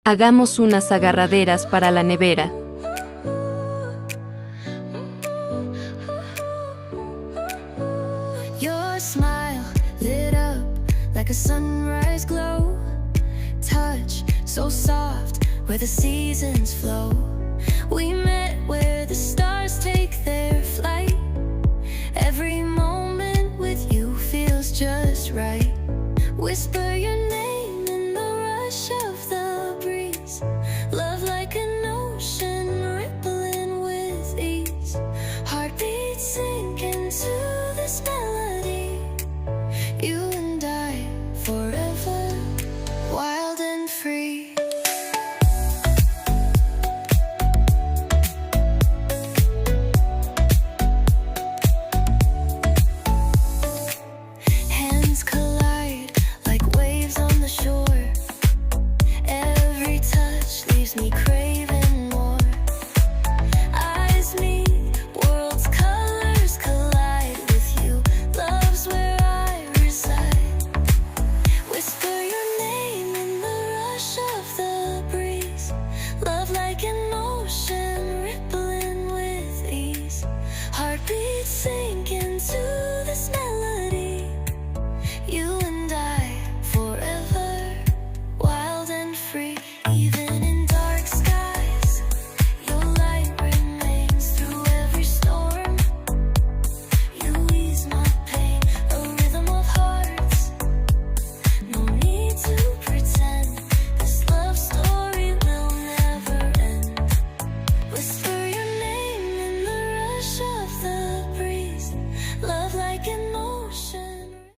Hagamos unas agarraderas para la nevera. Your smile lit up like a sunrise glow. Touch so soft where the seasons flow. We met where the stars take their flight. Every moment with you feels just right. Whisper your name